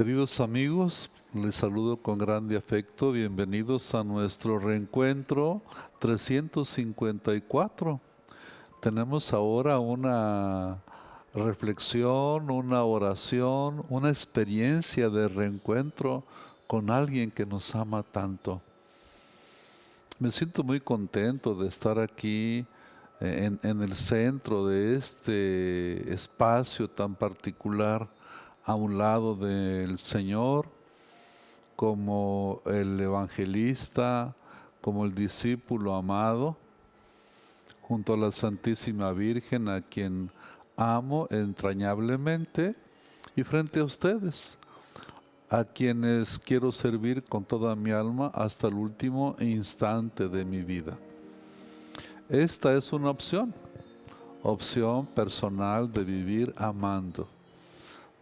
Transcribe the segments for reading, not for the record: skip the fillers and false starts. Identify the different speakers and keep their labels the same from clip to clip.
Speaker 1: Queridos amigos, les saludo con grande afecto. Bienvenidos a nuestro reencuentro 354. Tenemos ahora una reflexión, una oración, una experiencia de reencuentro con alguien que nos ama tanto. Me siento muy contento de estar aquí en el centro de este espacio tan particular, a un lado del Señor, como el evangelista, como el discípulo amado, junto a la Santísima Virgen, a quien amo entrañablemente, y frente a ustedes, a quienes quiero servir con toda mi alma hasta el último instante de mi vida. Esta es una opción personal de vivir amando,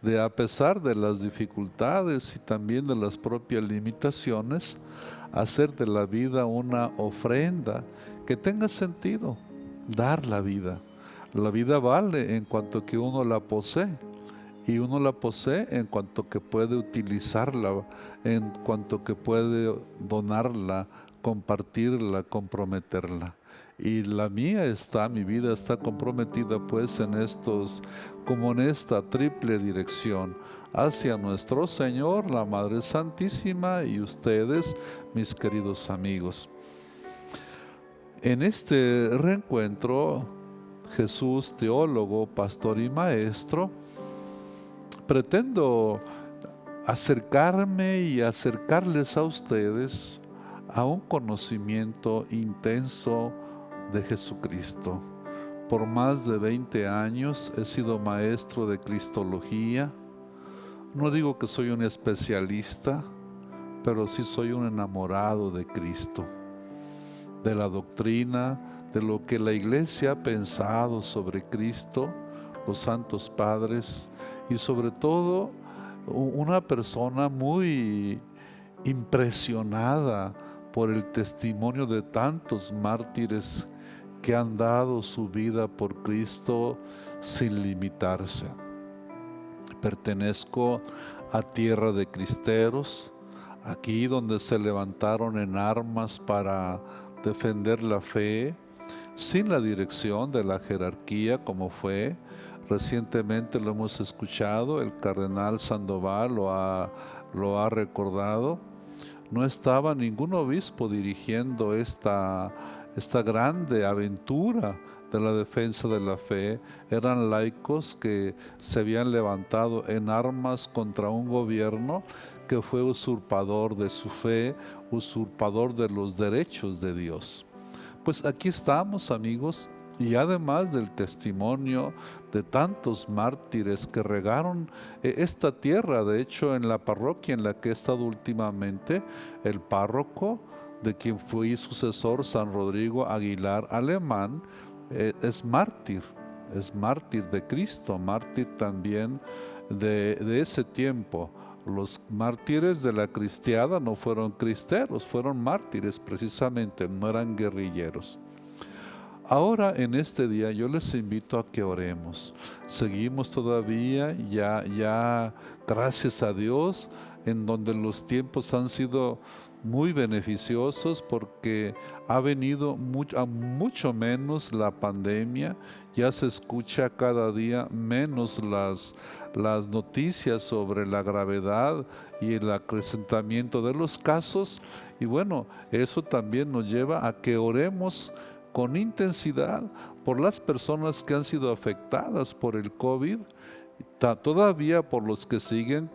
Speaker 1: de, a pesar de las dificultades y también de las propias limitaciones, hacer de la vida una ofrenda que tenga sentido, dar la vida. La vida vale en cuanto que uno la posee, y uno la posee en cuanto que puede utilizarla, en cuanto que puede donarla, compartirla, comprometerla. Y mi vida está comprometida pues como en esta triple dirección, hacia nuestro Señor, la Madre Santísima, y ustedes, mis queridos amigos. En este reencuentro, Jesús, teólogo, pastor y maestro, pretendo acercarme y acercarles a ustedes a un conocimiento intenso de Jesucristo. Por más de 20 años he sido maestro de Cristología. No digo que soy un especialista, pero sí soy un enamorado de Cristo, de la doctrina, de lo que la Iglesia ha pensado sobre Cristo, los santos padres, y sobre todo una persona muy impresionada por el testimonio de tantos mártires que han dado su vida por Cristo sin limitarse. Pertenezco a tierra de cristeros, aquí donde se levantaron en armas para defender la fe, sin la dirección de la jerarquía como fue. Recientemente lo hemos escuchado, el cardenal Sandoval lo ha recordado. No estaba ningún obispo dirigiendo esta grande aventura de la defensa de la fe. Eran laicos que se habían levantado en armas contra un gobierno que fue usurpador de su fe, usurpador de los derechos de Dios. Pues aquí estamos, amigos, y además del testimonio de tantos mártires que regaron esta tierra. De hecho, en la parroquia en la que he estado últimamente, el párroco, de quien fui sucesor, San Rodrigo Aguilar Alemán, es mártir de Cristo, mártir también de ese tiempo. Los mártires de la cristiada no fueron cristeros, fueron mártires precisamente, no eran guerrilleros. Ahora en este día yo les invito a que oremos. Seguimos todavía, ya gracias a Dios, en donde los tiempos han sido muy beneficiosos porque ha venido mucho menos la pandemia. Ya se escucha cada día menos las noticias sobre la gravedad y el acrecentamiento de los casos. Y bueno, eso también nos lleva a que oremos con intensidad por las personas que han sido afectadas por el COVID, todavía por los que siguen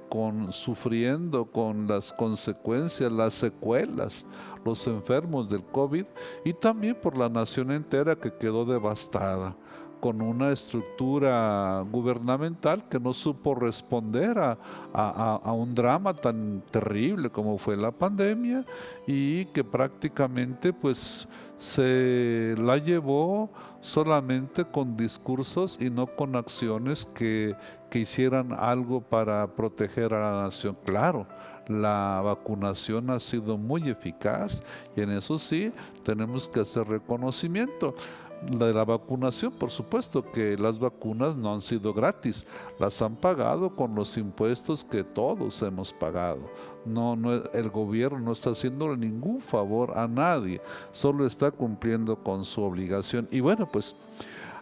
Speaker 1: sufriendo con las consecuencias, las secuelas, los enfermos del COVID, y también por la nación entera que quedó devastada, con una estructura gubernamental que no supo responder a un drama tan terrible como fue la pandemia, y que prácticamente pues se la llevó solamente con discursos y no con acciones que hicieran algo para proteger a la nación. Claro, la vacunación ha sido muy eficaz y en eso sí tenemos que hacer reconocimiento. de la vacunación. Por supuesto que las vacunas no han sido gratis, las han pagado con los impuestos que todos hemos pagado. El gobierno no está haciendo ningún favor a nadie, solo está cumpliendo con su obligación. Y bueno, pues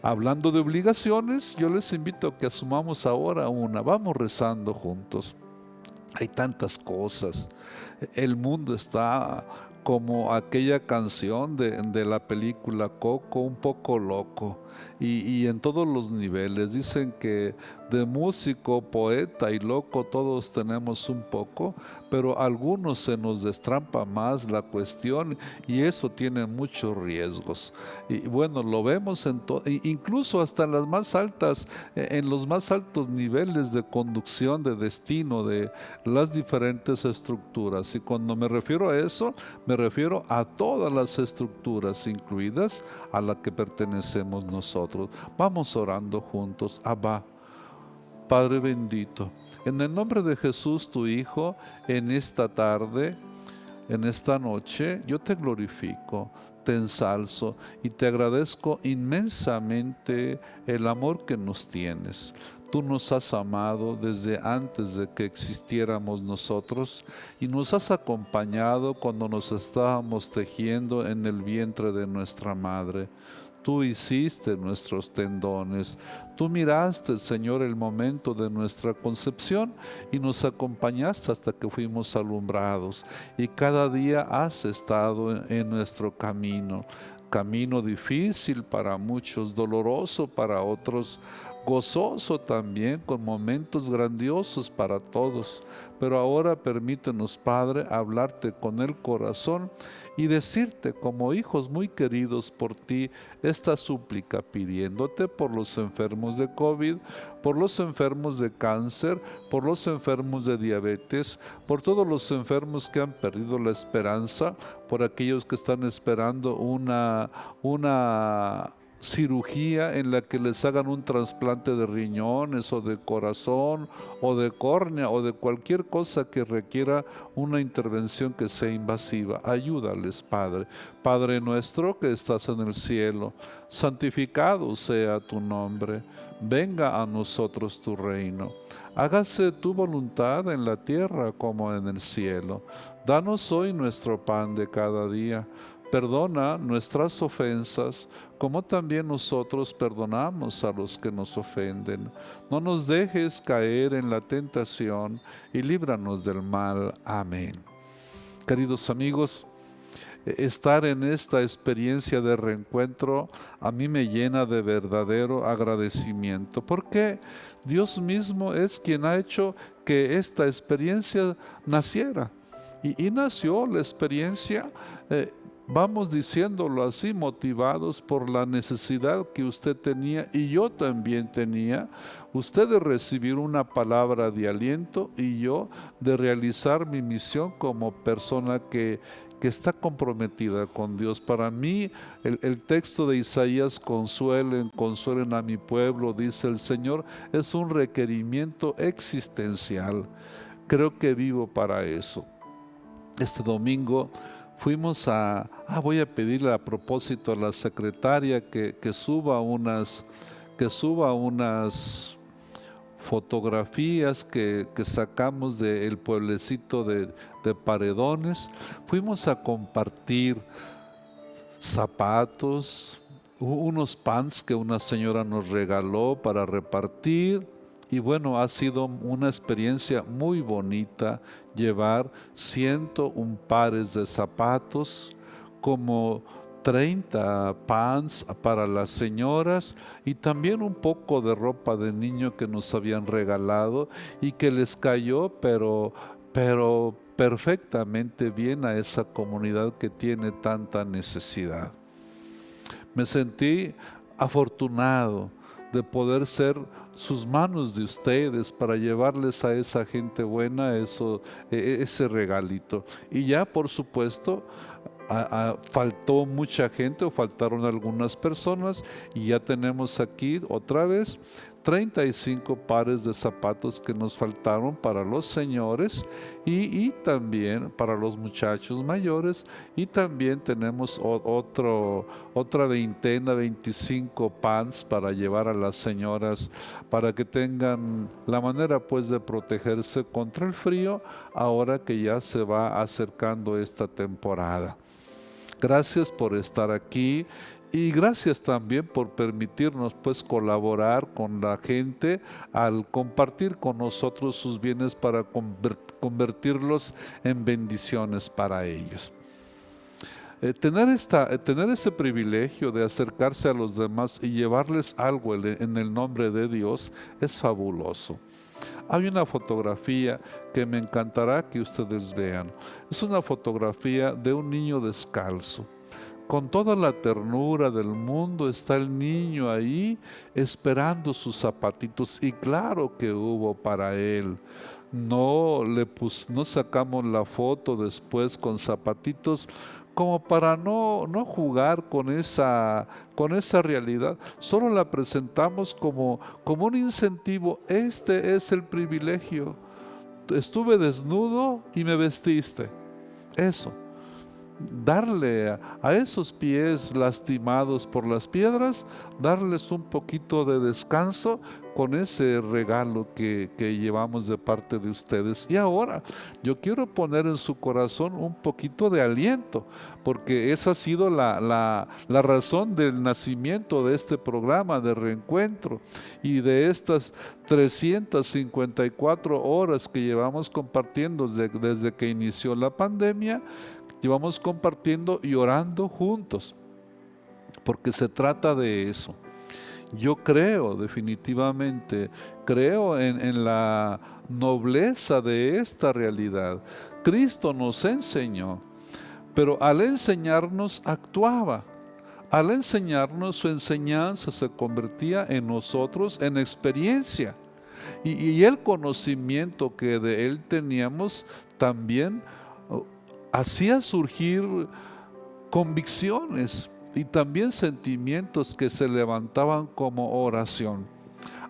Speaker 1: hablando de obligaciones, yo les invito a que asumamos ahora una. Vamos rezando juntos. Hay tantas cosas. El mundo está como aquella canción de la película Coco, un poco loco. Y en todos los niveles. Dicen que de músico, poeta y loco todos tenemos un poco, pero a algunos se nos destrampa más la cuestión y eso tiene muchos riesgos. Y bueno, lo vemos incluso hasta en las más altas, en los más altos niveles de conducción de destino de las diferentes estructuras. Y cuando me refiero a eso, me refiero a todas las estructuras, incluidas a la que pertenecemos nosotros. Vamos orando juntos. Abba, Padre bendito, en el nombre de Jesús, tu Hijo, en esta tarde, en esta noche, yo te glorifico, te ensalzo y te agradezco inmensamente el amor que nos tienes. Tú nos has amado desde antes de que existiéramos nosotros y nos has acompañado cuando nos estábamos tejiendo en el vientre de nuestra madre. Tú hiciste nuestros tendones. Tú miraste, Señor, el momento de nuestra concepción y nos acompañaste hasta que fuimos alumbrados. Y cada día has estado en nuestro camino. Camino difícil para muchos, doloroso para otros, gozoso también, con momentos grandiosos para todos. Pero ahora permítenos, Padre, hablarte con el corazón y decirte como hijos muy queridos por ti esta súplica, pidiéndote por los enfermos de COVID, por los enfermos de cáncer, por los enfermos de diabetes, por todos los enfermos que han perdido la esperanza, por aquellos que están esperando una cirugía en la que les hagan un trasplante de riñones o de corazón o de córnea o de cualquier cosa que requiera una intervención que sea invasiva. Ayúdales, Padre. Padre nuestro que estás en el cielo, santificado sea tu nombre. Venga a nosotros tu reino. Hágase tu voluntad en la tierra como en el cielo. Danos hoy nuestro pan de cada día. Perdona nuestras ofensas, como también nosotros perdonamos a los que nos ofenden. No nos dejes caer en la tentación y líbranos del mal. Amén. Queridos amigos, estar en esta experiencia de reencuentro a mí me llena de verdadero agradecimiento, porque Dios mismo es quien ha hecho que esta experiencia naciera. Y nació la experiencia, vamos diciéndolo así, motivados por la necesidad que usted tenía y yo también tenía, usted de recibir una palabra de aliento y yo de realizar mi misión como persona que está comprometida con Dios. Para mí, el texto de Isaías, consuelen a mi pueblo, dice el Señor, es un requerimiento existencial. Creo que vivo para eso. Este domingo fuimos voy a pedirle a propósito a la secretaria que suba unas fotografías que sacamos del pueblecito de Paredones. Fuimos a compartir zapatos, unos pants que una señora nos regaló para repartir. Y bueno, ha sido una experiencia muy bonita llevar 101 pares de zapatos, como 30 pants para las señoras y también un poco de ropa de niño que nos habían regalado y que les cayó, pero perfectamente bien a esa comunidad que tiene tanta necesidad. Me sentí afortunado de poder ser sus manos de ustedes para llevarles a esa gente buena ese regalito. Y ya, por supuesto, faltó mucha gente o faltaron algunas personas y ya tenemos aquí otra vez 35 pares de zapatos que nos faltaron para los señores y también para los muchachos mayores, y también tenemos otra veintena, 25 pants para llevar a las señoras para que tengan la manera pues de protegerse contra el frío ahora que ya se va acercando esta temporada. Gracias por estar aquí y gracias también por permitirnos pues colaborar con la gente al compartir con nosotros sus bienes para convertirlos en bendiciones para ellos. Tener ese privilegio de acercarse a los demás y llevarles algo en el nombre de Dios es fabuloso. Hay una fotografía que me encantará que ustedes vean. Es una fotografía de un niño descalzo. Con toda la ternura del mundo está el niño ahí esperando sus zapatitos, y claro que hubo para él. No sacamos la foto después con zapatitos como para no jugar con esa realidad. Solo la presentamos como un incentivo. Este es el privilegio. Estuve desnudo y me vestiste. Eso. Darle a esos pies lastimados por las piedras, darles un poquito de descanso con ese regalo que llevamos de parte de ustedes. Y ahora yo quiero poner en su corazón un poquito de aliento, porque esa ha sido la razón del nacimiento de este programa de reencuentro y de estas 354 horas que llevamos compartiendo desde que inició la pandemia. Llevamos compartiendo y orando juntos, porque se trata de eso. Yo creo definitivamente, creo en la nobleza de esta realidad. Cristo nos enseñó, pero al enseñarnos actuaba. Al enseñarnos, su enseñanza se convertía en nosotros en experiencia. Y el conocimiento que de Él teníamos también hacía surgir convicciones y también sentimientos que se levantaban como oración.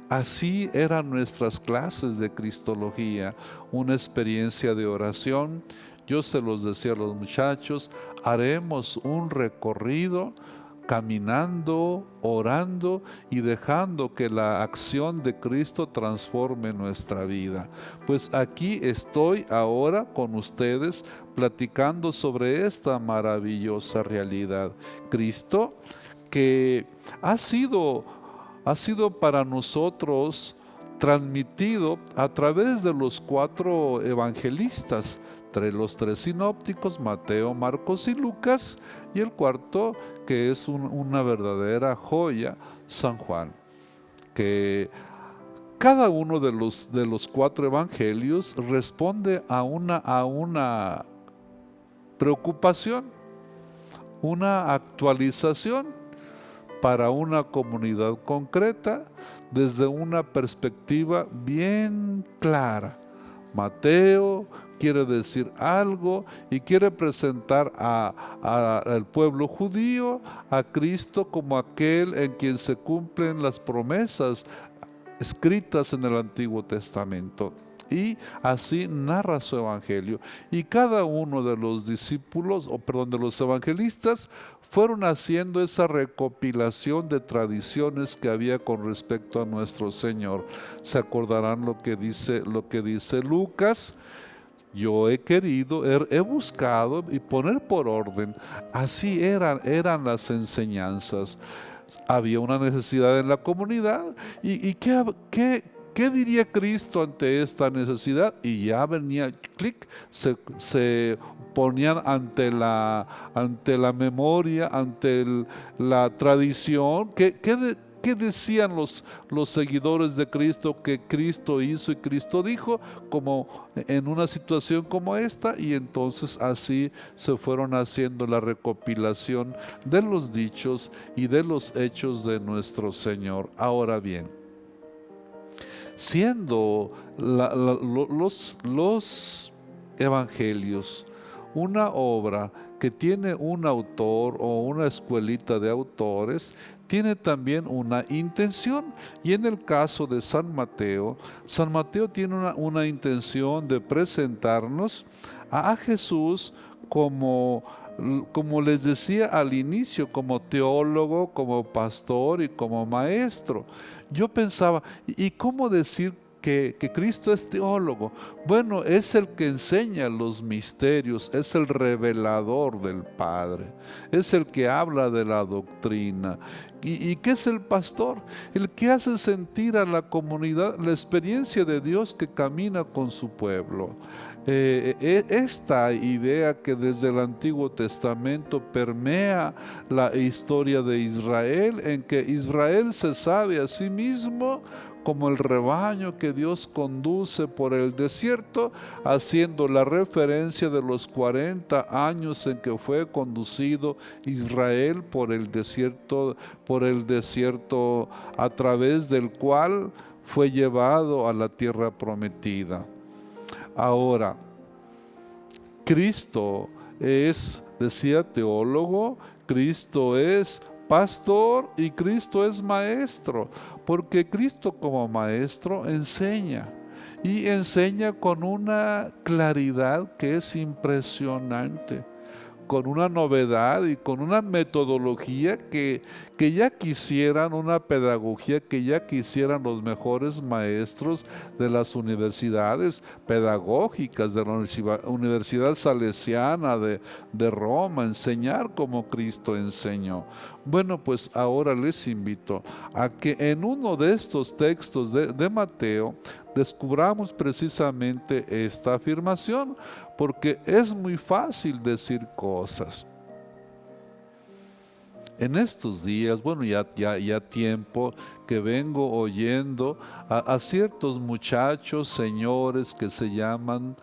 Speaker 1: Así eran nuestras clases de Cristología, una experiencia de oración. Yo se los decía a los muchachos, haremos un recorrido caminando, orando y dejando que la acción de Cristo transforme nuestra vida. Pues aquí estoy ahora con ustedes platicando sobre esta maravillosa realidad. Cristo, que ha sido para nosotros transmitido a través de los 4 evangelistas, los 3 sinópticos, Mateo, Marcos y Lucas, y el cuarto, que es una verdadera joya, San Juan, que cada uno de los 4 evangelios responde a una preocupación, una actualización para una comunidad concreta desde una perspectiva bien clara. Mateo quiere decir algo y quiere presentar al pueblo judío a Cristo como aquel en quien se cumplen las promesas escritas en el Antiguo Testamento. Y así narra su evangelio. Y cada uno de los discípulos, de los evangelistas, fueron haciendo esa recopilación de tradiciones que había con respecto a nuestro Señor. Se acordarán lo que dice Lucas. Yo he buscado y poner por orden. Así eran las enseñanzas. Había una necesidad en la comunidad y ¿qué diría Cristo ante esta necesidad? Y ya venía, se ponían ante la memoria, ante la tradición. ¿Qué decían los seguidores de Cristo que Cristo hizo y Cristo dijo como en una situación como esta? Y entonces así se fueron haciendo la recopilación de los dichos y de los hechos de nuestro Señor. Ahora bien, siendo los evangelios una obra que tiene un autor o una escuelita de autores, tiene también una intención. Y en el caso de San Mateo tiene una intención de presentarnos a Jesús como les decía al inicio, como teólogo, como pastor y como maestro. Yo pensaba, ¿y cómo decir que Cristo es teólogo? Bueno, es el que enseña los misterios, es el revelador del Padre, es el que habla de la doctrina. ¿Y qué es el pastor? El que hace sentir a la comunidad la experiencia de Dios que camina con su pueblo. Esta idea que desde el Antiguo Testamento permea la historia de Israel, en que Israel se sabe a sí mismo como el rebaño que Dios conduce por el desierto, haciendo la referencia de los 40 años en que fue conducido Israel por el desierto a través del cual fue llevado a la tierra prometida. Ahora, Cristo es, decía teólogo, Cristo es pastor y Cristo es maestro, porque Cristo como maestro enseña y enseña con una claridad que es impresionante, con una novedad y con una metodología que ya quisieran, una pedagogía que ya quisieran los mejores maestros de las universidades pedagógicas, de la Universidad Salesiana de Roma, enseñar como Cristo enseñó. Bueno, pues ahora les invito a que en uno de estos textos de Mateo descubramos precisamente esta afirmación, porque es muy fácil decir cosas. En estos días, bueno, ya tiempo que vengo oyendo a ciertos muchachos, señores que se llaman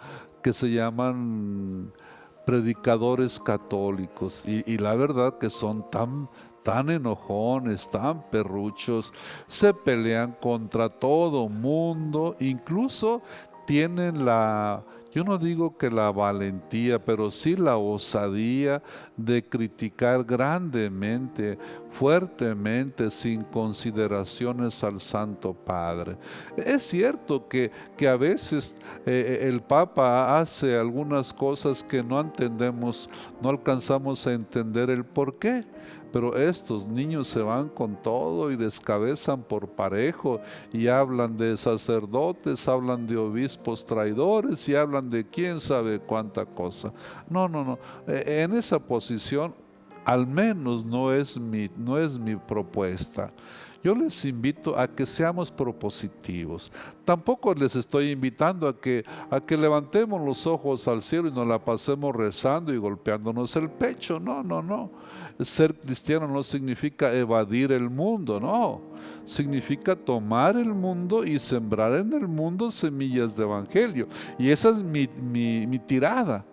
Speaker 1: predicadores católicos, y la verdad que son tan enojones, tan perruchos, se pelean contra todo mundo, incluso tienen yo no digo que la valentía, pero sí la osadía de criticar grandemente, fuertemente, sin consideraciones al Santo Padre. Es cierto que a veces el Papa hace algunas cosas que no entendemos, no alcanzamos a entender el por qué. Pero estos niños se van con todo y descabezan por parejo y hablan de sacerdotes, hablan de obispos traidores y hablan de quién sabe cuánta cosa. No. En esa posición al menos no es mi propuesta. Yo les invito a que seamos propositivos. Tampoco les estoy invitando a que levantemos los ojos al cielo y nos la pasemos rezando y golpeándonos el pecho. No. Ser cristiano no significa evadir el mundo, no. Significa tomar el mundo y sembrar en el mundo semillas de evangelio. Y esa es mi tirada.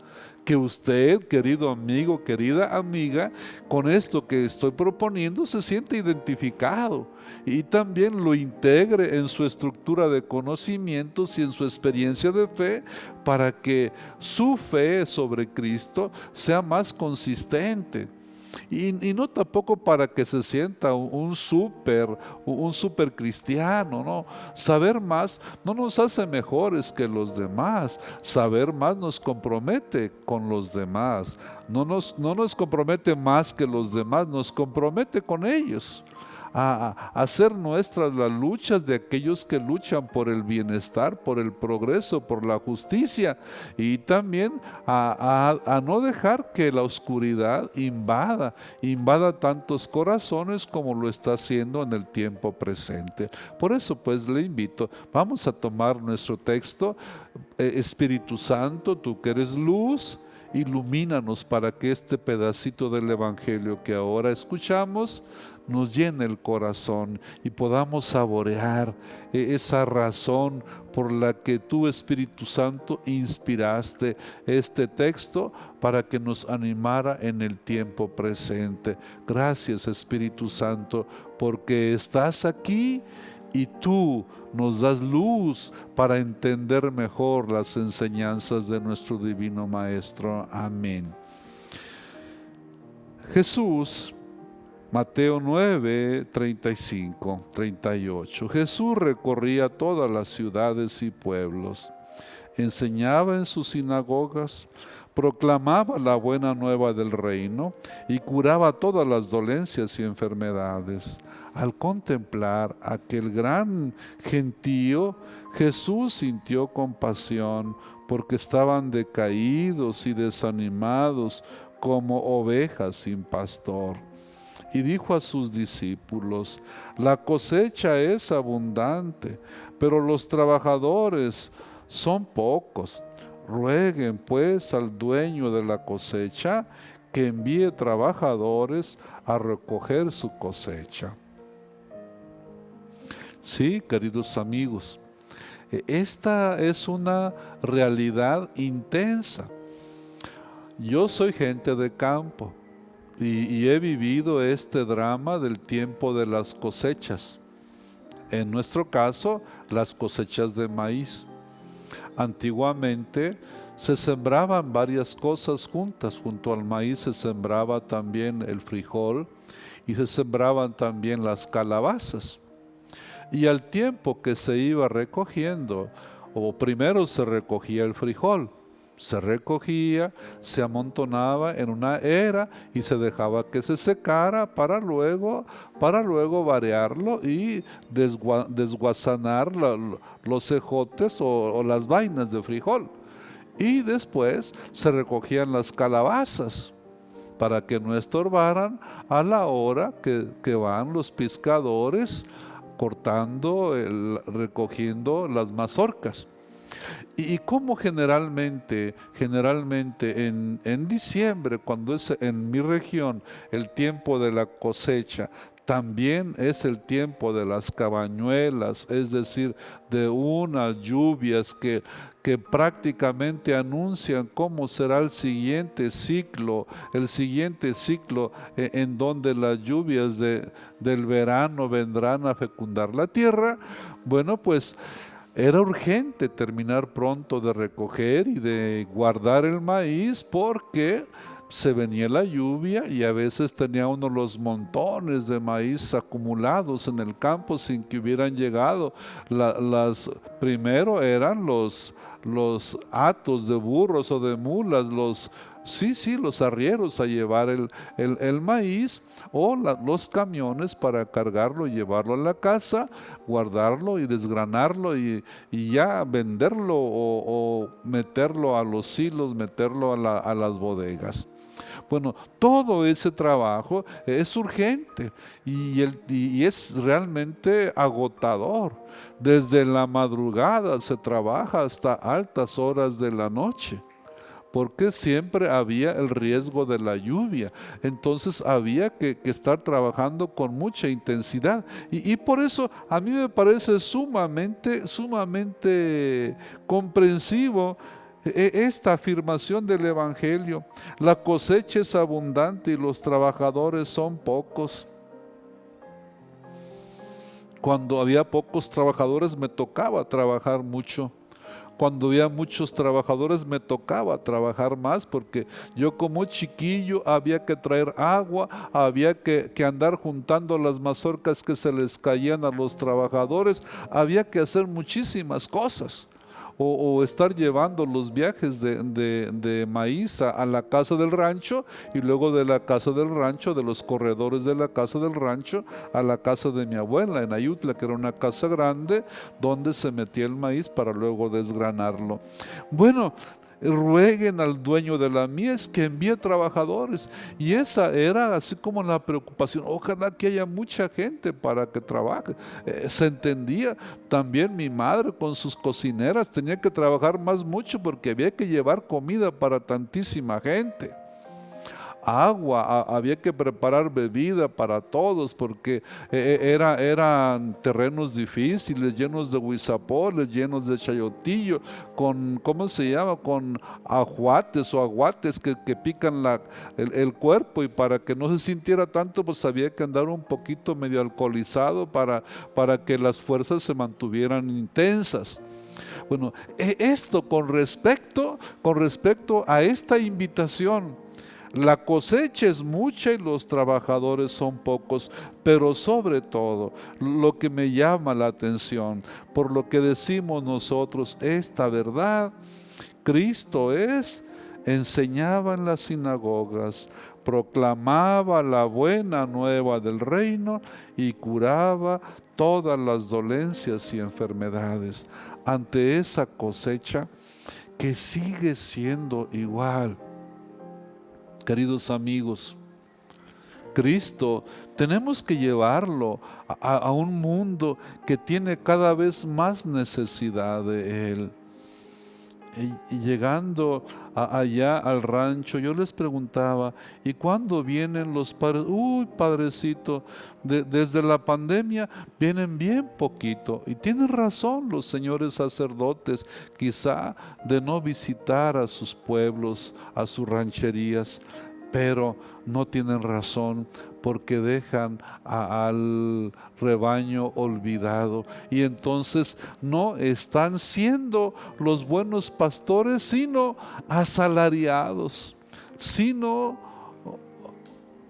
Speaker 1: Que usted, querido amigo, querida amiga, con esto que estoy proponiendo se siente identificado y también lo integre en su estructura de conocimientos y en su experiencia de fe para que su fe sobre Cristo sea más consistente. Y no tampoco para que se sienta un super cristiano, ¿no? Saber más no nos hace mejores que los demás. Saber más nos compromete con los demás. No nos compromete más que los demás, nos compromete con ellos. A hacer nuestras las luchas de aquellos que luchan por el bienestar, por el progreso, por la justicia, y también a no dejar que la oscuridad invada tantos corazones como lo está haciendo en el tiempo presente. Por eso pues le invito, vamos a tomar nuestro texto. Espíritu Santo, tú que eres luz, ilumínanos para que este pedacito del Evangelio que ahora escuchamos nos llene el corazón y podamos saborear esa razón por la que tú, Espíritu Santo, inspiraste este texto para que nos animara en el tiempo presente. Gracias, Espíritu Santo, porque estás aquí y tú nos das luz para entender mejor las enseñanzas de nuestro Divino Maestro. Amén. Jesús, Mateo 9, 35, 38. Jesús recorría todas las ciudades y pueblos, enseñaba en sus sinagogas, proclamaba la buena nueva del reino y curaba todas las dolencias y enfermedades. Al contemplar aquel gran gentío, Jesús sintió compasión porque estaban decaídos y desanimados como ovejas sin pastor. Y dijo a sus discípulos: la cosecha es abundante, pero los trabajadores son pocos. Rueguen pues al dueño de la cosecha que envíe trabajadores a recoger su cosecha. Sí, queridos amigos, esta es una realidad intensa. Yo soy gente de campo y he vivido este drama del tiempo de las cosechas. En nuestro caso, las cosechas de maíz. Antiguamente se sembraban varias cosas juntas. Junto al maíz se sembraba también el frijol y se sembraban también las calabazas. Y al tiempo que se iba recogiendo, o primero se recogía el frijol, se recogía, se amontonaba en una era y se dejaba que se secara para luego variarlo y desguazanar los ejotes o las vainas de frijol. Y después se recogían las calabazas para que no estorbaran a la hora que van los pescadores cortando, recogiendo las mazorcas. Y como generalmente en diciembre, cuando es en mi región el tiempo de la cosecha, también es el tiempo de las cabañuelas, es decir, de unas lluvias que prácticamente anuncian cómo será el siguiente ciclo en donde las lluvias del verano vendrán a fecundar la tierra. Bueno, pues era urgente terminar pronto de recoger y de guardar el maíz porque se venía la lluvia y a veces tenía uno los montones de maíz acumulados en el campo sin que hubieran llegado. Primero eran los hatos de burros o de mulas, los arrieros a llevar el maíz o los camiones para cargarlo y llevarlo a la casa, guardarlo y desgranarlo y ya venderlo o meterlo a los silos, meterlo a las bodegas. Bueno, todo ese trabajo es urgente y es realmente agotador. Desde la madrugada se trabaja hasta altas horas de la noche, porque siempre había el riesgo de la lluvia. Entonces había que estar trabajando con mucha intensidad. Y por eso a mí me parece sumamente comprensivo esta afirmación del Evangelio. La cosecha es abundante y los trabajadores son pocos. Cuando había pocos trabajadores me tocaba trabajar mucho. Cuando había muchos trabajadores me tocaba trabajar más porque yo como chiquillo había que traer agua, había que andar juntando las mazorcas que se les caían a los trabajadores, había que hacer muchísimas cosas. O estar llevando los viajes de maíz a la casa del rancho y luego de la casa del rancho, de los corredores de la casa del rancho, a la casa de mi abuela en Ayutla, que era una casa grande donde se metía el maíz para luego desgranarlo. Bueno, rueguen al dueño de la mies que envíe trabajadores. Y esa era así como la preocupación. Ojalá que haya mucha gente para que trabaje. Se entendía. También mi madre con sus cocineras tenía que trabajar mucho porque había que llevar comida para tantísima gente. Agua, había que preparar bebida para todos porque eran terrenos difíciles, llenos de huizapoles, llenos de chayotillo, con, ¿cómo se llama? Con ajuates o aguates que pican el cuerpo, y para que no se sintiera tanto, pues había que andar un poquito medio alcoholizado para que las fuerzas se mantuvieran intensas. Bueno, esto con respecto a esta invitación La cosecha es mucha y los trabajadores son pocos, pero sobre todo, lo que me llama la atención, por lo que decimos nosotros, esta verdad, Cristo enseñaba en las sinagogas, proclamaba la buena nueva del reino y curaba todas las dolencias y enfermedades. Ante esa cosecha que sigue siendo igual, queridos amigos, Cristo tenemos que llevarlo a un mundo que tiene cada vez más necesidad de Él. Y llegando allá al rancho, yo les preguntaba, ¿y cuándo vienen los padres? Uy, padrecito, desde la pandemia vienen bien poquito. Y tienen razón los señores sacerdotes, quizá de no visitar a sus pueblos, a sus rancherías, pero no tienen razón porque dejan al rebaño olvidado y entonces no están siendo los buenos pastores, sino asalariados, sino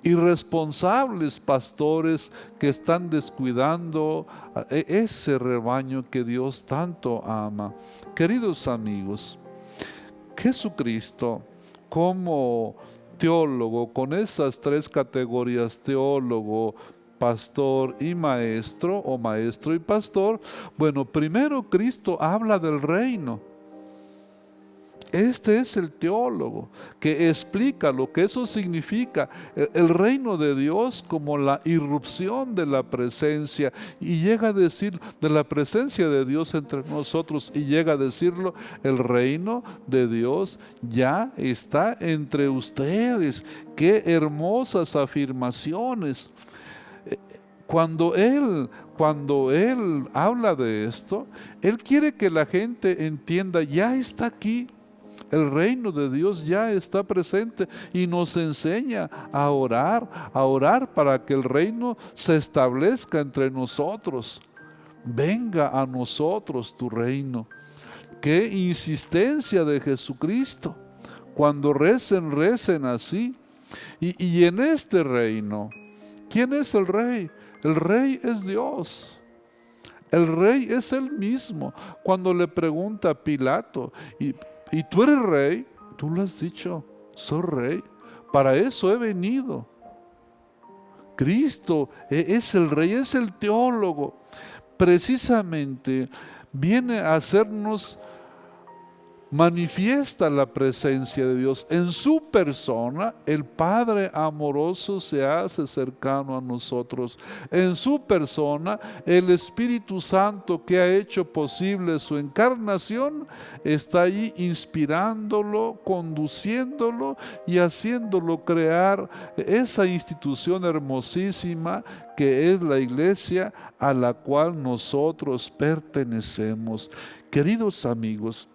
Speaker 1: irresponsables pastores que están descuidando a ese rebaño que Dios tanto ama. Queridos amigos, Jesucristo como teólogo, con esas tres categorías, teólogo, pastor y maestro, o maestro y pastor, bueno, primero Cristo habla del reino. Este es el teólogo que explica lo que eso significa, el reino de Dios como la irrupción de la presencia, y llega a decir de la presencia de Dios entre nosotros, y llega a decirlo, el reino de Dios ya está entre ustedes. Qué hermosas afirmaciones. Cuando Él habla de esto, Él quiere que la gente entienda, ya está aquí. El reino de Dios ya está presente y nos enseña a orar para que el reino se establezca entre nosotros. Venga a nosotros tu reino. Qué insistencia de Jesucristo. Cuando recen así. Y en este reino, ¿quién es el rey? El rey es Dios. El rey es Él mismo. Cuando le pregunta a Pilato, ¿y tú eres rey? Tú lo has dicho, soy rey. Para eso he venido. Cristo es el rey, es el teólogo. Precisamente viene a hacernos manifiesta la presencia de Dios. En su persona, el Padre amoroso se hace cercano a nosotros. En su persona, el Espíritu Santo que ha hecho posible su encarnación, está ahí inspirándolo, conduciéndolo y haciéndolo crear esa institución hermosísima que es la iglesia a la cual nosotros pertenecemos. Queridos amigos,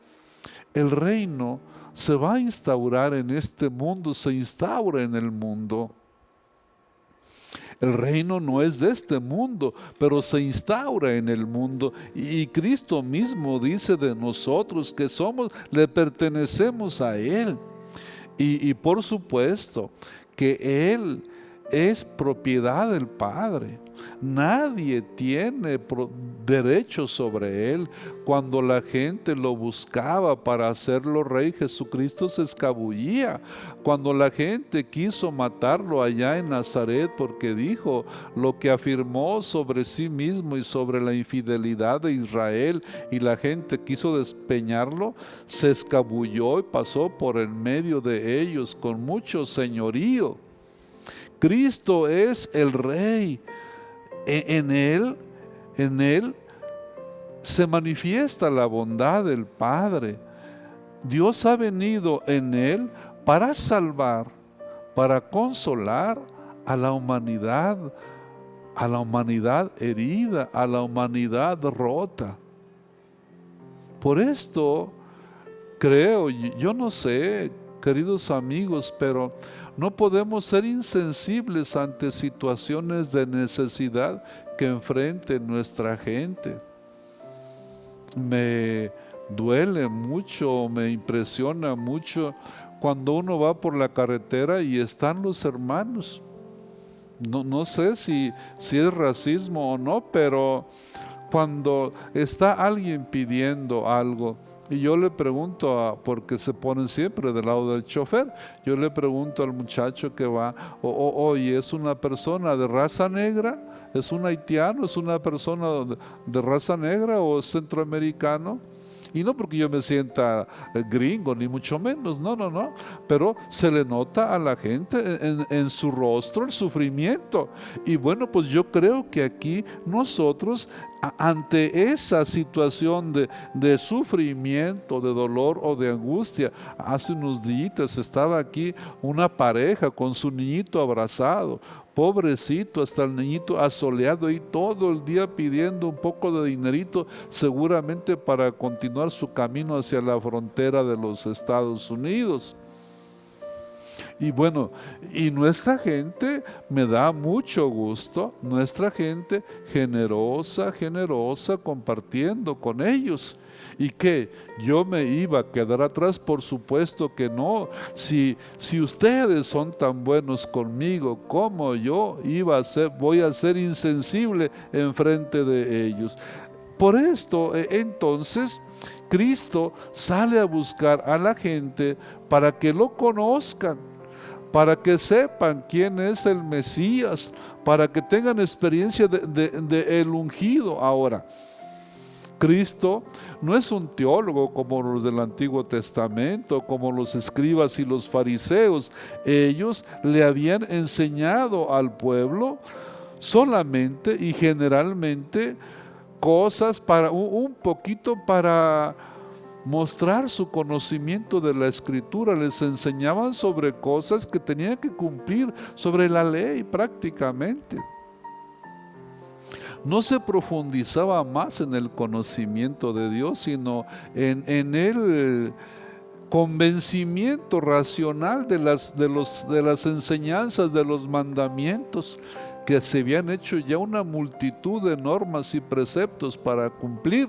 Speaker 1: el reino se va a instaurar en este mundo, se instaura en el mundo. El reino no es de este mundo, pero se instaura en el mundo. Y Cristo mismo dice de nosotros que le pertenecemos a Él. Y por supuesto que Él es propiedad del Padre. Nadie tiene derecho sobre Él. Cuando la gente lo buscaba para hacerlo rey, Jesucristo se escabullía. Cuando la gente quiso matarlo allá en Nazaret porque dijo lo que afirmó sobre sí mismo y sobre la infidelidad de Israel, y la gente quiso despeñarlo, se escabulló y pasó por en medio de ellos con mucho señorío. Cristo es el Rey. En Él se manifiesta la bondad del Padre. Dios ha venido en Él para salvar, para consolar a la humanidad herida, a la humanidad rota. Por esto creo, yo no sé, queridos amigos, pero no podemos ser insensibles ante situaciones de necesidad que enfrente nuestra gente. Me duele mucho, me impresiona mucho cuando uno va por la carretera y están los hermanos. No sé si es racismo o no, pero cuando está alguien pidiendo algo y yo le pregunto, porque se ponen siempre del lado del chofer, yo le pregunto al muchacho que va, oye, ¿es una persona de raza negra? ¿Es un haitiano? ¿Es una persona de raza negra o centroamericano? Y no porque yo me sienta gringo, ni mucho menos, no. Pero se le nota a la gente en su rostro el sufrimiento. Y bueno, pues yo creo que aquí nosotros, ante esa situación de sufrimiento, de dolor o de angustia, hace unos días estaba aquí una pareja con su niñito abrazado. Pobrecito, hasta el niñito asoleado y todo el día pidiendo un poco de dinerito, seguramente para continuar su camino hacia la frontera de los Estados Unidos. Y bueno, y nuestra gente, me da mucho gusto, nuestra gente generosa, compartiendo con ellos. ¿Y qué? ¿Yo me iba a quedar atrás? Por supuesto que no. Si ustedes son tan buenos conmigo, ¿cómo yo voy a ser insensible en frente de ellos? Por esto, entonces, Cristo sale a buscar a la gente para que lo conozcan, para que sepan quién es el Mesías, para que tengan experiencia de el ungido. Ahora, Cristo no es un teólogo como los del Antiguo Testamento, como los escribas y los fariseos. Ellos le habían enseñado al pueblo solamente y generalmente cosas para un poquito para mostrar su conocimiento de la Escritura. Les enseñaban sobre cosas que tenían que cumplir, sobre la ley prácticamente. No se profundizaba más en el conocimiento de Dios, sino en el convencimiento racional de las enseñanzas, de los mandamientos, que se habían hecho ya una multitud de normas y preceptos para cumplir.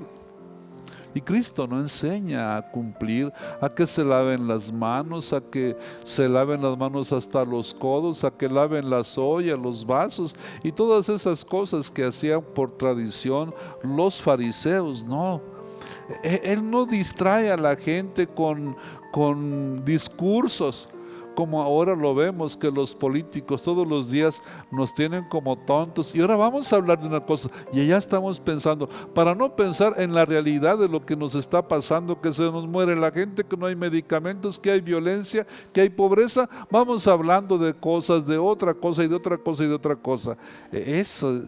Speaker 1: Y Cristo no enseña a cumplir, a que se laven las manos, a que se laven las manos hasta los codos, a que laven las ollas, los vasos y todas esas cosas que hacían por tradición los fariseos. No, Él no distrae a la gente con discursos, como ahora lo vemos, que los políticos todos los días nos tienen como tontos. Y ahora vamos a hablar de una cosa, y ya estamos pensando, para no pensar en la realidad de lo que nos está pasando, que se nos muere la gente, que no hay medicamentos, que hay violencia, que hay pobreza, vamos hablando de cosas, de otra cosa y de otra cosa y de otra cosa. Eso,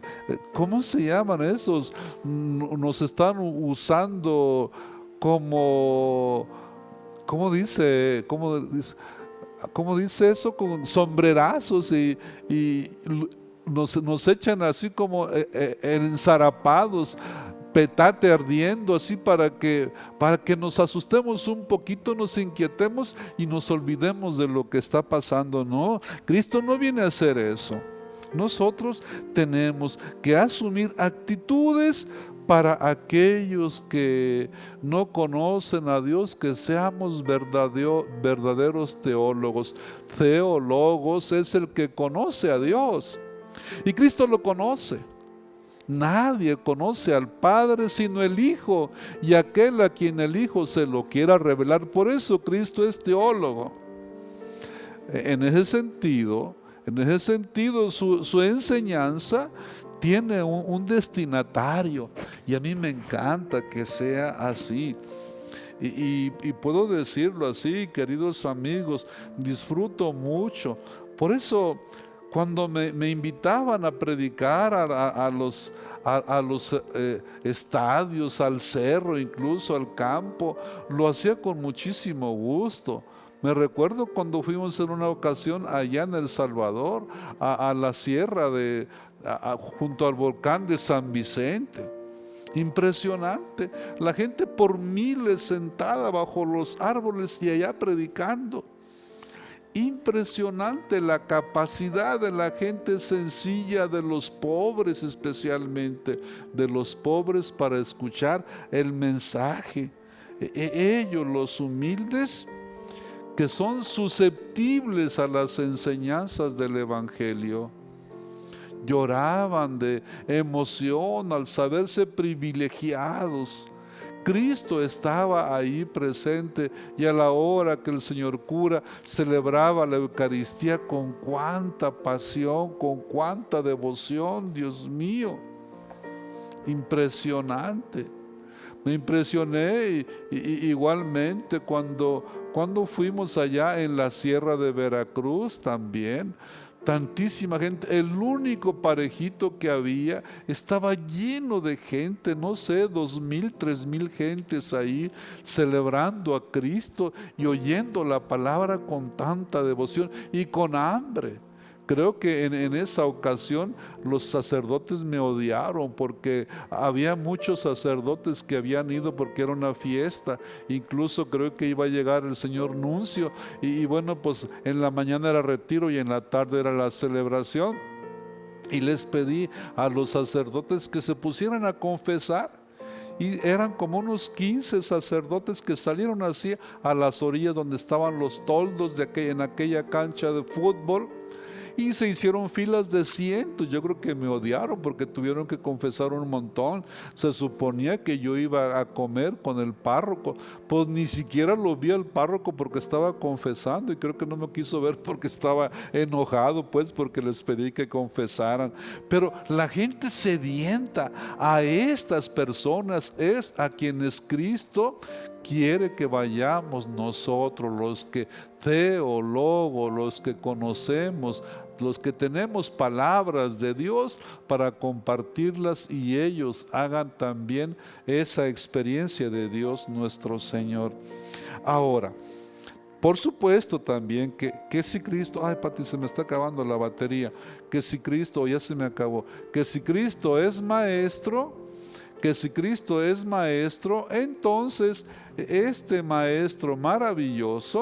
Speaker 1: ¿cómo se llaman esos? Nos están usando como, ¿cómo dice eso? Con sombrerazos y nos echan así como enzarapados, petate ardiendo, así para que nos asustemos un poquito, nos inquietemos y nos olvidemos de lo que está pasando. No, Cristo no viene a hacer eso. Nosotros tenemos que asumir actitudes para aquellos que no conocen a Dios, que seamos verdaderos teólogos. Teólogos es el que conoce a Dios. Y Cristo lo conoce. Nadie conoce al Padre sino el Hijo, y aquel a quien el Hijo se lo quiera revelar. Por eso Cristo es teólogo. En ese sentido, su enseñanza tiene un destinatario, y a mí me encanta que sea así. Y puedo decirlo así, queridos amigos, disfruto mucho. Por eso, cuando me invitaban a predicar a los estadios, al cerro, incluso al campo, lo hacía con muchísimo gusto. Me recuerdo cuando fuimos en una ocasión allá en El Salvador, a la sierra junto al volcán de San Vicente. Impresionante, la gente por miles sentada bajo los árboles y allá predicando. Impresionante la capacidad de la gente sencilla, de los pobres especialmente, de los pobres para escuchar el mensaje. Ellos, los humildes, que son susceptibles a las enseñanzas del Evangelio. Lloraban de emoción al saberse privilegiados. Cristo estaba ahí presente y a la hora que el señor cura celebraba la Eucaristía, con cuánta pasión, con cuánta devoción, Dios mío, impresionante. Me impresioné igualmente cuando fuimos allá en la Sierra de Veracruz también. Tantísima gente, el único parejito que había estaba lleno de gente, no sé, 2,000, 3,000 gentes ahí celebrando a Cristo y oyendo la palabra con tanta devoción y con hambre. Creo que en esa ocasión los sacerdotes me odiaron porque había muchos sacerdotes que habían ido porque era una fiesta. Incluso creo que iba a llegar el señor nuncio y bueno, pues en la mañana era retiro y en la tarde era la celebración. Y les pedí a los sacerdotes que se pusieran a confesar. Y eran como unos 15 sacerdotes que salieron así a las orillas donde estaban los toldos en aquella cancha de fútbol. Y se hicieron filas de cientos. Yo creo que me odiaron porque tuvieron que confesar un montón. Se suponía que yo iba a comer con el párroco. Pues ni siquiera lo vi al párroco porque estaba confesando, y creo que no me quiso ver porque estaba enojado, pues, porque les pedí que confesaran. Pero la gente sedienta a estas personas es a quienes Cristo quiere que vayamos nosotros, los que teólogos, los que conocemos, los que tenemos palabras de Dios, para compartirlas y ellos hagan también esa experiencia de Dios nuestro Señor. Ahora, por supuesto también que si Cristo, ay Pati, se me está acabando la batería, que si Cristo, ya se me acabó, que si Cristo es maestro, entonces este maestro maravilloso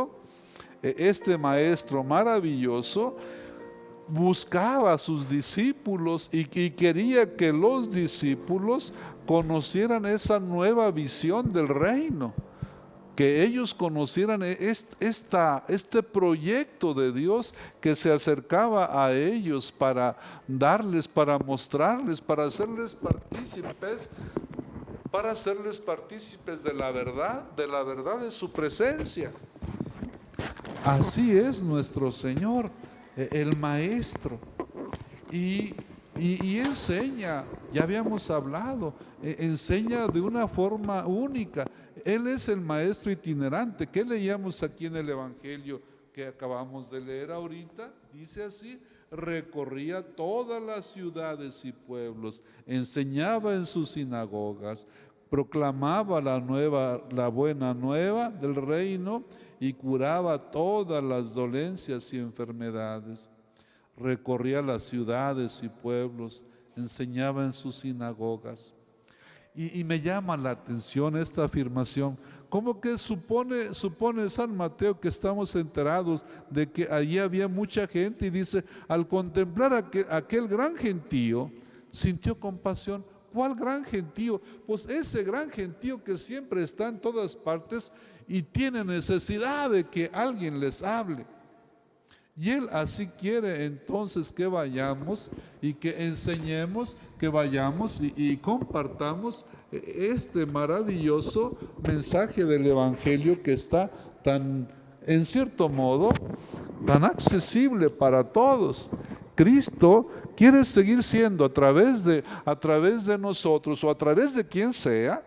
Speaker 1: buscaba a sus discípulos y quería que los discípulos conocieran esa nueva visión del reino, que ellos conocieran este proyecto de Dios que se acercaba a ellos para darles, para mostrarles, para hacerles partícipes de la verdad de su presencia. Así es nuestro Señor, el Maestro. Y enseña, ya habíamos hablado, enseña de una forma única. Él es el Maestro itinerante. ¿Qué leíamos aquí en el Evangelio que acabamos de leer ahorita? Dice así: recorría todas las ciudades y pueblos, enseñaba en sus sinagogas, proclamaba la buena nueva del reino y curaba todas las dolencias y enfermedades. Recorría las ciudades y pueblos, enseñaba en sus sinagogas. Y me llama la atención esta afirmación, como que supone San Mateo que estamos enterados de que allí había mucha gente, y dice: al contemplar aquel gran gentío, sintió compasión. ¿Cuál gran gentío? Pues ese gran gentío que siempre está en todas partes y tiene necesidad de que alguien les hable. Y Él así quiere entonces que vayamos y que enseñemos, que vayamos y compartamos este maravilloso mensaje del Evangelio, que está tan, en cierto modo, tan accesible para todos. Cristo quiere seguir siendo a través de nosotros, o a través de quien sea,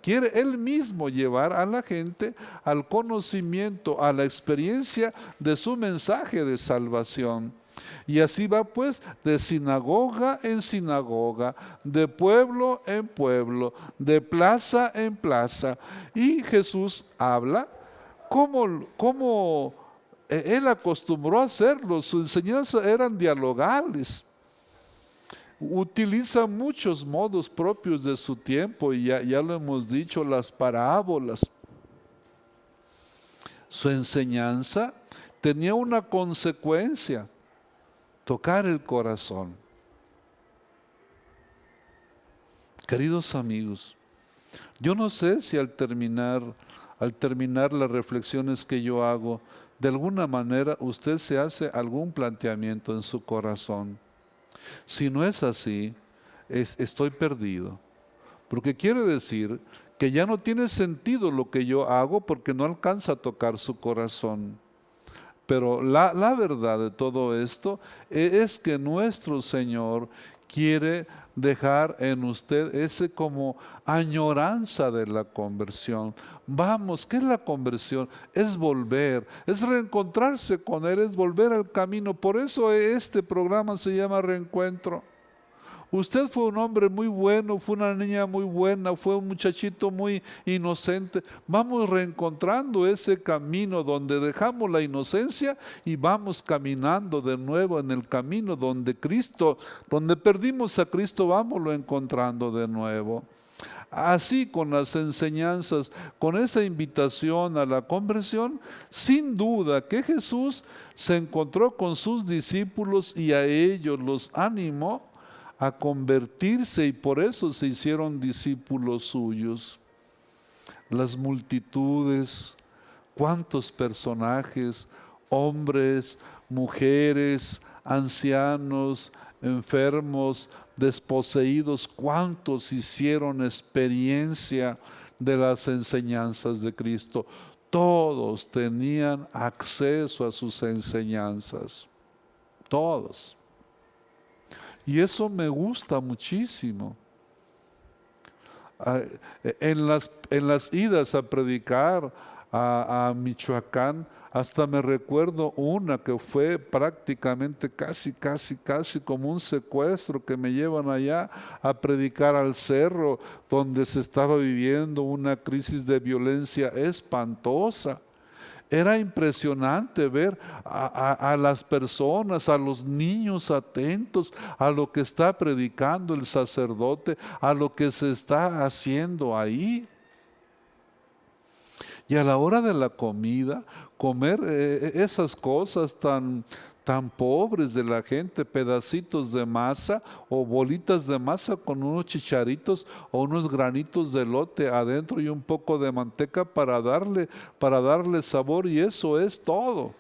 Speaker 1: quiere Él mismo llevar a la gente al conocimiento, a la experiencia de su mensaje de salvación. Y así va pues de sinagoga en sinagoga, de pueblo en pueblo, de plaza en plaza. Y Jesús habla como Él acostumbró a hacerlo. Sus enseñanzas eran dialogales. Utiliza muchos modos propios de su tiempo, y ya lo hemos dicho, las parábolas. Su enseñanza tenía una consecuencia: tocar el corazón. Queridos amigos, yo no sé si al terminar al terminar las reflexiones que yo hago, de alguna manera usted se hace algún planteamiento en su corazón. Si no es así, estoy perdido. Porque quiere decir que ya no tiene sentido lo que yo hago porque no alcanza a tocar su corazón. Pero la verdad de todo esto es que nuestro Señor quiere dejar en usted ese como añoranza de la conversión. Vamos, ¿qué es la conversión? Es volver, es reencontrarse con Él, es volver al camino. Por eso este programa se llama Reencuentro. Usted fue un hombre muy bueno, fue una niña muy buena, fue un muchachito muy inocente. Vamos reencontrando ese camino donde dejamos la inocencia y vamos caminando de nuevo en el camino donde Cristo, donde perdimos a Cristo, vámonos encontrando de nuevo. Así con las enseñanzas, con esa invitación a la conversión, sin duda que Jesús se encontró con sus discípulos y a ellos los animó a convertirse y por eso se hicieron discípulos suyos. Las multitudes, cuántos personajes, hombres, mujeres, ancianos, enfermos, desposeídos, cuántos hicieron experiencia de las enseñanzas de Cristo. Todos tenían acceso a sus enseñanzas, todos. Y eso me gusta muchísimo. En las idas a predicar a Michoacán, hasta me recuerdo una que fue prácticamente casi como un secuestro, que me llevan allá a predicar al cerro, donde se estaba viviendo una crisis de violencia espantosa. Era impresionante ver a las personas, a los niños atentos a lo que está predicando el sacerdote, a lo que se está haciendo ahí. Y a la hora de la comida, comer esas cosas tan pobres de la gente, pedacitos de masa o bolitas de masa con unos chicharitos o unos granitos de elote adentro y un poco de manteca para darle sabor, y eso es todo.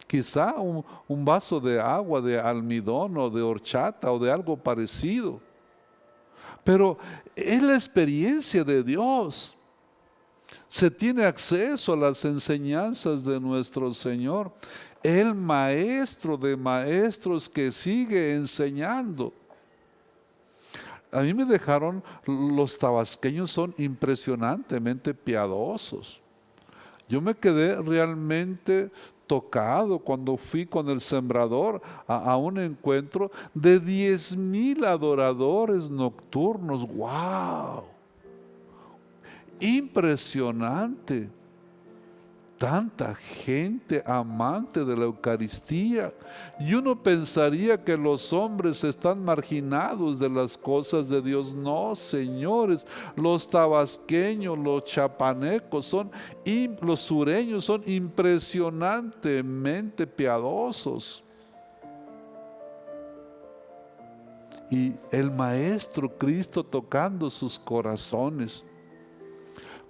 Speaker 1: Quizá un vaso de agua, de almidón o de horchata o de algo parecido. Pero es la experiencia de Dios. Se tiene acceso a las enseñanzas de nuestro Señor, el maestro de maestros que sigue enseñando. A mí me dejaron, los tabasqueños son impresionantemente piadosos. Yo me quedé realmente tocado cuando fui con el sembrador a un encuentro de 10,000 adoradores nocturnos. ¡Wow! Impresionante. Tanta gente amante de la Eucaristía. Y uno pensaría que los hombres están marginados de las cosas de Dios. No, señores, los tabasqueños, los chapanecos, los sureños son impresionantemente piadosos. Y el Maestro Cristo tocando sus corazones.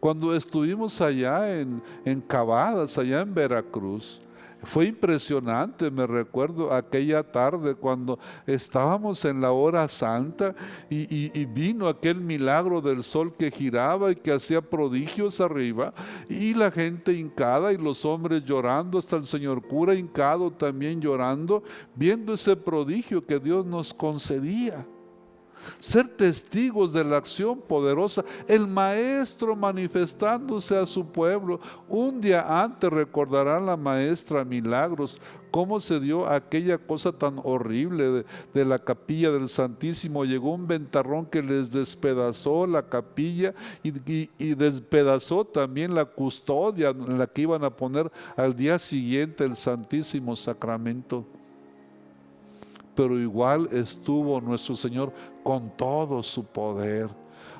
Speaker 1: Cuando estuvimos allá en Cavadas, allá en Veracruz, fue impresionante. Me recuerdo aquella tarde cuando estábamos en la hora santa y vino aquel milagro del sol que giraba y que hacía prodigios arriba, y la gente hincada y los hombres llorando, hasta el señor cura hincado también llorando, viendo ese prodigio que Dios nos concedía. Ser testigos de la acción poderosa, el Maestro manifestándose a su pueblo. Un día antes recordará la maestra Milagros cómo se dio aquella cosa tan horrible de la capilla del Santísimo. Llegó un ventarrón que les despedazó la capilla y despedazó también la custodia en la que iban a poner al día siguiente el Santísimo Sacramento. Pero igual estuvo nuestro Señor con todo su poder.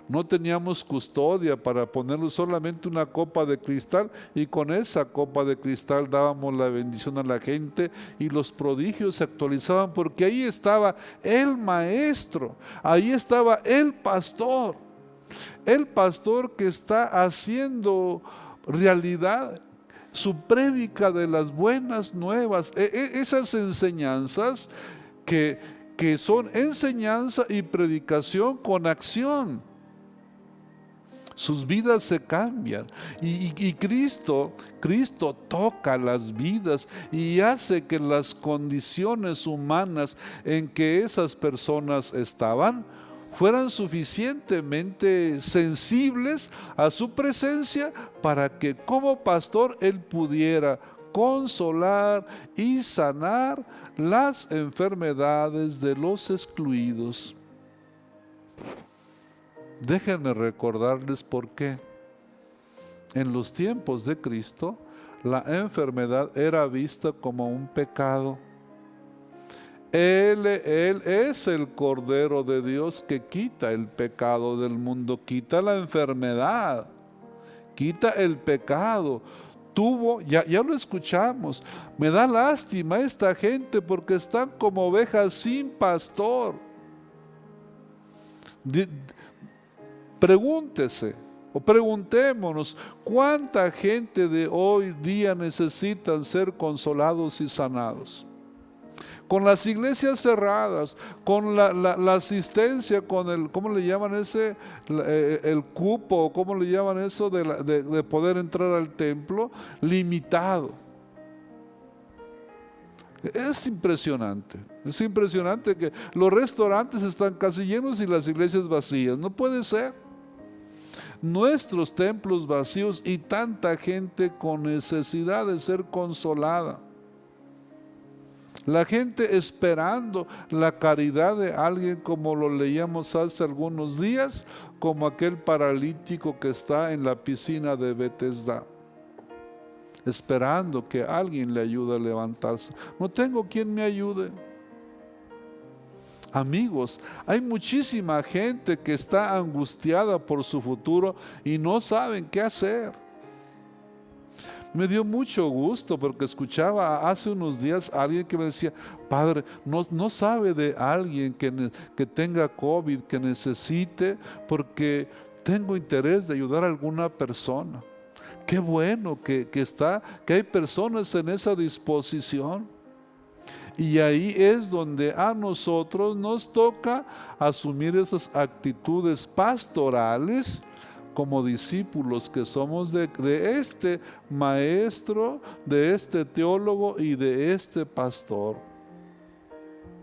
Speaker 1: No teníamos custodia para ponerle solamente una copa de cristal, y con esa copa de cristal dábamos la bendición a la gente y los prodigios se actualizaban, porque ahí estaba el Maestro, ahí estaba el Pastor. El pastor que está haciendo realidad su prédica de las buenas nuevas, esas enseñanzas que son enseñanza y predicación con acción. Sus vidas se cambian y Cristo toca las vidas y hace que las condiciones humanas en que esas personas estaban fueran suficientemente sensibles a su presencia para que como pastor Él pudiera consolar y sanar las enfermedades de los excluidos. Déjenme recordarles por qué. En los tiempos de Cristo, la enfermedad era vista como un pecado. Él es el Cordero de Dios que quita el pecado del mundo, quita la enfermedad, quita el pecado. Ya lo escuchamos, me da lástima esta gente porque están como ovejas sin pastor. Pregúntese o preguntémonos, ¿cuánta gente de hoy día necesitan ser consolados y sanados? Con las iglesias cerradas, con la asistencia, con el, ¿cómo le llaman ese? El cupo, ¿cómo le llaman eso? De poder entrar al templo, limitado. Es impresionante que los restaurantes están casi llenos y las iglesias vacías. No puede ser. Nuestros templos vacíos y tanta gente con necesidad de ser consolada. La gente esperando la caridad de alguien, como lo leíamos hace algunos días, como aquel paralítico que está en la piscina de Betesda, esperando que alguien le ayude a levantarse. No tengo quien me ayude. Amigos, hay muchísima gente que está angustiada por su futuro y no saben qué hacer. Me dio mucho gusto porque escuchaba hace unos días a alguien que me decía, padre, no sabe de alguien que tenga COVID, que necesite, porque tengo interés de ayudar a alguna persona. Qué bueno que hay personas en esa disposición. Y ahí es donde a nosotros nos toca asumir esas actitudes pastorales como discípulos que somos de este maestro, de este teólogo y de este pastor.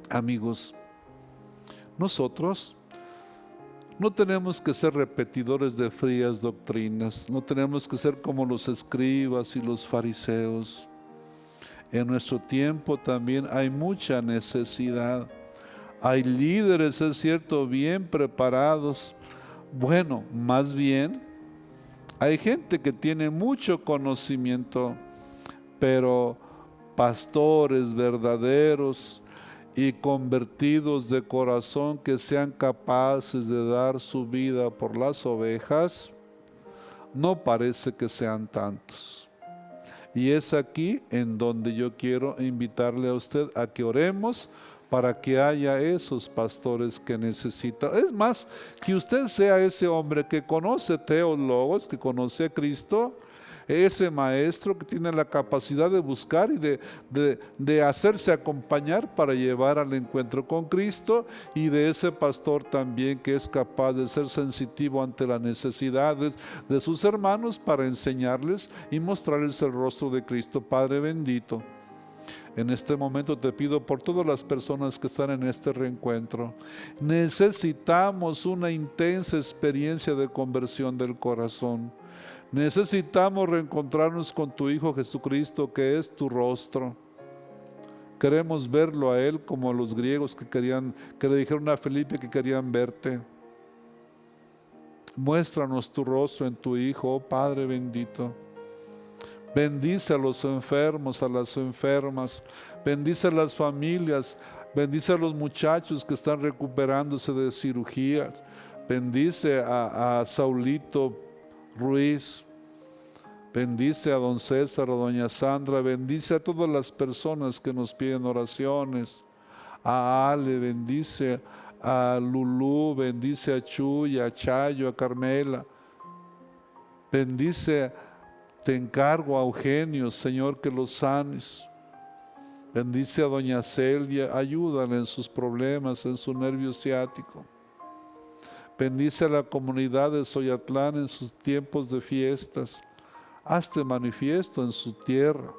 Speaker 1: Amigos, nosotros no tenemos que ser repetidores de frías doctrinas, no tenemos que ser como los escribas y los fariseos. En nuestro tiempo también hay mucha necesidad. Hay líderes, es cierto, bien preparados. Bueno, más bien, hay gente que tiene mucho conocimiento, pero pastores verdaderos y convertidos de corazón que sean capaces de dar su vida por las ovejas, no parece que sean tantos. Y es aquí en donde yo quiero invitarle a usted a que oremos para que haya esos pastores que necesita. Es más, que usted sea ese hombre que conoce teólogos, que conoce a Cristo, ese maestro que tiene la capacidad de buscar y de hacerse acompañar para llevar al encuentro con Cristo, y de ese pastor también que es capaz de ser sensitivo ante las necesidades de sus hermanos para enseñarles y mostrarles el rostro de Cristo. Padre bendito, en este momento te pido por todas las personas que están en este reencuentro. Necesitamos una intensa experiencia de conversión del corazón. Necesitamos reencontrarnos con tu Hijo Jesucristo, que es tu rostro. Queremos verlo a Él como los griegos que le dijeron a Felipe que querían verte. Muéstranos tu rostro en tu Hijo, oh Padre bendito. Bendice a los enfermos, a las enfermas. Bendice a las familias. Bendice a los muchachos que están recuperándose de cirugías. Bendice a Saulito Ruiz. Bendice a don César, a doña Sandra. Bendice a todas las personas que nos piden oraciones. A Ale, bendice a Lulú, bendice a Chuy, a Chayo, a Carmela. Bendice, te encargo a Eugenio, Señor, que los sanes. Bendice a doña Celia, ayúdale en sus problemas, en su nervio ciático. Bendice a la comunidad de Soyatlán en sus tiempos de fiestas. Hazte manifiesto en su tierra.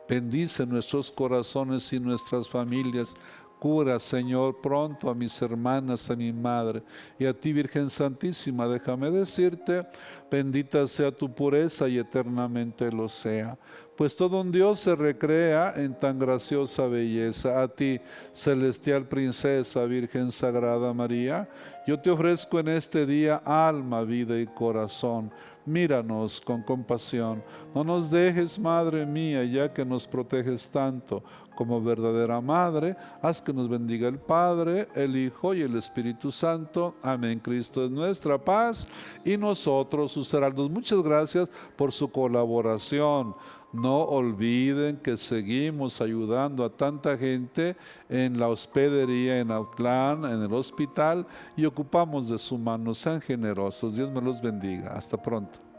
Speaker 1: Bendice nuestros corazones y nuestras familias. Cura, Señor, pronto a mis hermanas, a mi madre. Y a ti, Virgen Santísima, déjame decirte, bendita sea tu pureza y eternamente lo sea. Pues todo un Dios se recrea en tan graciosa belleza. A ti, celestial princesa, Virgen Sagrada María, yo te ofrezco en este día alma, vida y corazón. Míranos con compasión. No nos dejes, Madre mía, ya que nos proteges tanto como verdadera Madre. Haz que nos bendiga el Padre, el Hijo y el Espíritu Santo. Amén. Cristo es nuestra paz y nosotros sus heraldos. Muchas gracias por su colaboración. No olviden que seguimos ayudando a tanta gente en la hospedería, en Autlán, en el hospital, y ocupamos de su mano. Sean generosos. Dios me los bendiga. Hasta pronto.